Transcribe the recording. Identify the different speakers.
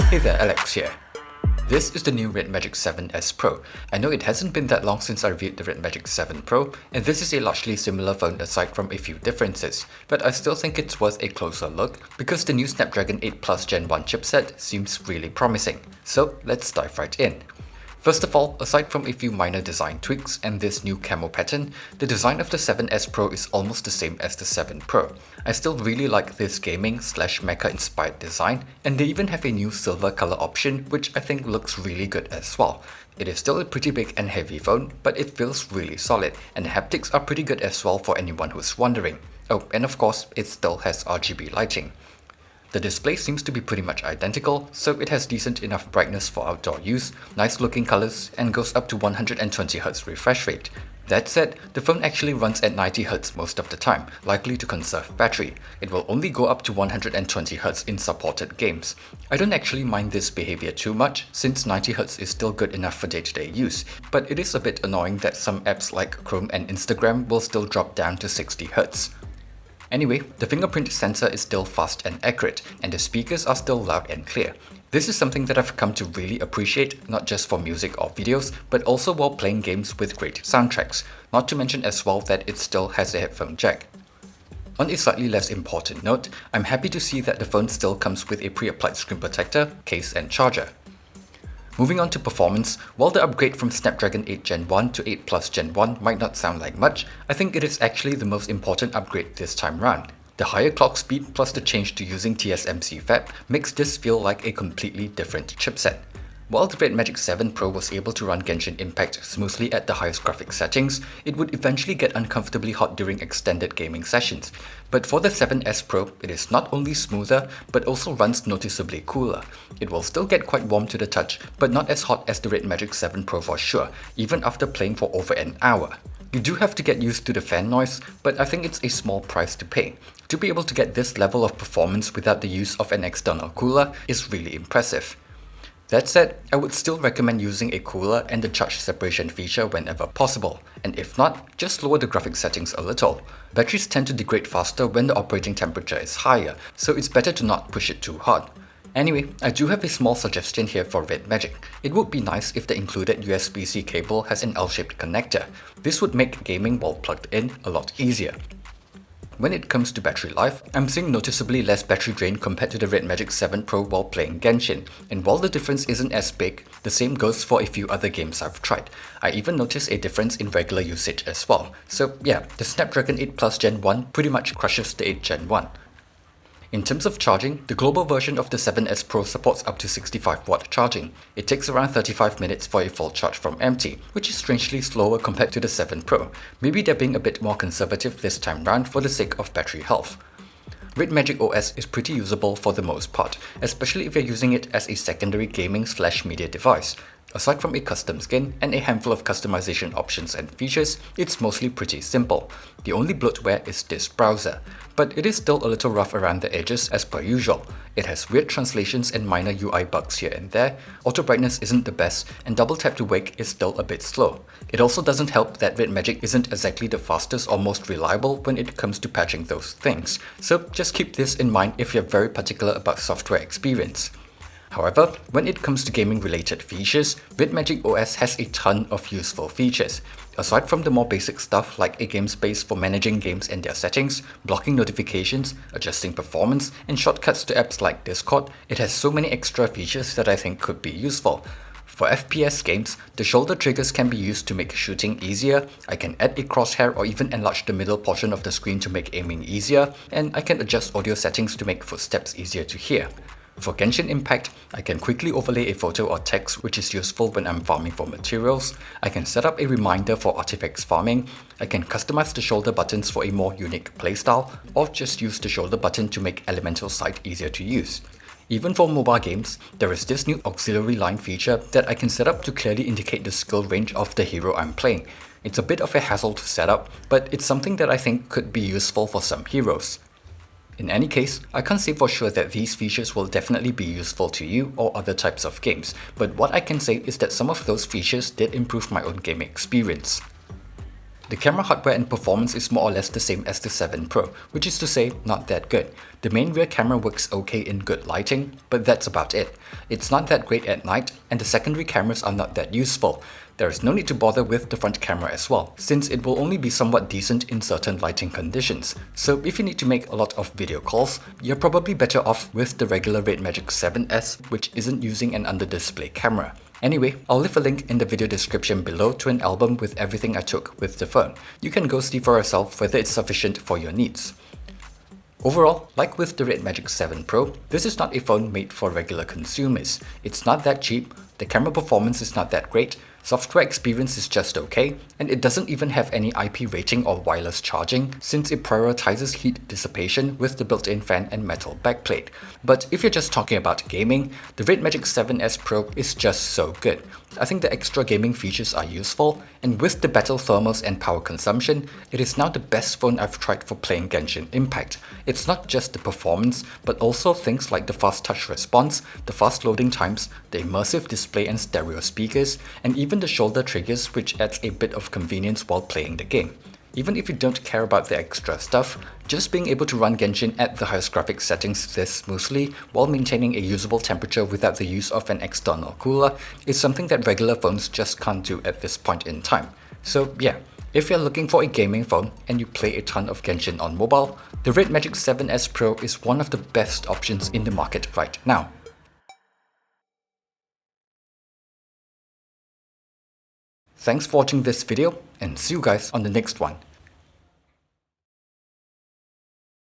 Speaker 1: Hey there, Alex here. This is the new RedMagic 7S Pro. I know it hasn't been that long since I reviewed the RedMagic 7 Pro, and this is a largely similar phone aside from a few differences, but I still think it's worth a closer look because the new Snapdragon 8 Plus Gen 1 chipset seems really promising. So let's dive right in. First of all, aside from a few minor design tweaks and this new camo pattern, the design of the 7S Pro is almost the same as the 7 Pro. I still really like this gaming/mecha inspired design, and they even have a new silver color option which I think looks really good as well. It is still a pretty big and heavy phone, but it feels really solid, and the haptics are pretty good as well for anyone who's wondering. Oh, and of course, it still has RGB lighting. The display seems to be pretty much identical, so it has decent enough brightness for outdoor use, nice looking colors, and goes up to 120Hz refresh rate. That said, the phone actually runs at 90Hz most of the time, likely to conserve battery. It will only go up to 120Hz in supported games. I don't actually mind this behavior too much, since 90Hz is still good enough for day-to-day use, but it is a bit annoying that some apps like Chrome and Instagram will still drop down to 60Hz. Anyway, the fingerprint sensor is still fast and accurate, and the speakers are still loud and clear. This is something that I've come to really appreciate, not just for music or videos, but also while playing games with great soundtracks, not to mention as well that it still has a headphone jack. On a slightly less important note, I'm happy to see that the phone still comes with a pre-applied screen protector, case and charger. Moving on to performance, while the upgrade from Snapdragon 8 Gen 1 to 8 Plus Gen 1 might not sound like much, I think it is actually the most important upgrade this time round. The higher clock speed plus the change to using TSMC fab makes this feel like a completely different chipset. While the RedMagic 7 Pro was able to run Genshin Impact smoothly at the highest graphics settings, it would eventually get uncomfortably hot during extended gaming sessions. But for the 7S Pro, it is not only smoother, but also runs noticeably cooler. It will still get quite warm to the touch, but not as hot as the RedMagic 7 Pro for sure, even after playing for over an hour. You do have to get used to the fan noise, but I think it's a small price to pay. To be able to get this level of performance without the use of an external cooler is really impressive. That said, I would still recommend using a cooler and the charge separation feature whenever possible, and if not, just lower the graphics settings a little. Batteries tend to degrade faster when the operating temperature is higher, so it's better to not push it too hard. Anyway, I do have a small suggestion here for RedMagic. It would be nice if the included USB-C cable has an L-shaped connector. This would make gaming while plugged in a lot easier. When it comes to battery life, I'm seeing noticeably less battery drain compared to the RedMagic 7 Pro while playing Genshin, and while the difference isn't as big, the same goes for a few other games I've tried. I even noticed a difference in regular usage as well. So yeah, the Snapdragon 8 Plus Gen 1 pretty much crushes the 8 Gen 1. In terms of charging, the global version of the 7S Pro supports up to 65W charging. It takes around 35 minutes for a full charge from empty, which is strangely slower compared to the 7 Pro. Maybe they're being a bit more conservative this time round for the sake of battery health. RedMagic OS is pretty usable for the most part, especially if you're using it as a secondary gaming/media device. Aside from a custom skin and a handful of customization options and features, it's mostly pretty simple. The only bloatware is this browser, but it is still a little rough around the edges as per usual. It has weird translations and minor UI bugs here and there, auto brightness isn't the best, and double tap to wake is still a bit slow. It also doesn't help that RedMagic isn't exactly the fastest or most reliable when it comes to patching those things, so just keep this in mind if you're very particular about software experience. However, when it comes to gaming related features, RedMagic OS has a ton of useful features. Aside from the more basic stuff like a game space for managing games and their settings, blocking notifications, adjusting performance, and shortcuts to apps like Discord, it has so many extra features that I think could be useful. For FPS games, the shoulder triggers can be used to make shooting easier, I can add a crosshair or even enlarge the middle portion of the screen to make aiming easier, and I can adjust audio settings to make footsteps easier to hear. For Genshin Impact, I can quickly overlay a photo or text which is useful when I'm farming for materials, I can set up a reminder for artifacts farming, I can customize the shoulder buttons for a more unique playstyle, or just use the shoulder button to make Elemental Sight easier to use. Even for mobile games, there is this new auxiliary line feature that I can set up to clearly indicate the skill range of the hero I'm playing. It's a bit of a hassle to set up, but it's something that I think could be useful for some heroes. In any case, I can't say for sure that these features will definitely be useful to you or other types of games, but what I can say is that some of those features did improve my own gaming experience. The camera hardware and performance is more or less the same as the 7 Pro, which is to say, not that good. The main rear camera works okay in good lighting, but that's about it. It's not that great at night, and the secondary cameras are not that useful. There is no need to bother with the front camera as well, since it will only be somewhat decent in certain lighting conditions. So if you need to make a lot of video calls, you're probably better off with the regular RedMagic 7S, which isn't using an under-display camera. Anyway, I'll leave a link in the video description below to an album with everything I took with the phone. You can go see for yourself whether it's sufficient for your needs. Overall, like with the RedMagic 7 Pro, this is not a phone made for regular consumers. It's not that cheap, the camera performance is not that great, software experience is just okay, and it doesn't even have any IP rating or wireless charging since it prioritizes heat dissipation with the built-in fan and metal backplate. But if you're just talking about gaming, the RedMagic 7S Pro is just so good. I think the extra gaming features are useful, and with the better thermals and power consumption, it is now the best phone I've tried for playing Genshin Impact. It's not just the performance, but also things like the fast touch response, the fast loading times, the immersive display and stereo speakers, and even the shoulder triggers, which adds a bit of convenience while playing the game. Even if you don't care about the extra stuff, just being able to run Genshin at the highest graphics settings this smoothly while maintaining a usable temperature without the use of an external cooler is something that regular phones just can't do at this point in time. So yeah, if you're looking for a gaming phone and you play a ton of Genshin on mobile, the RedMagic 7S Pro is one of the best options in the market right now. Thanks for watching this video, and see you guys on the next one.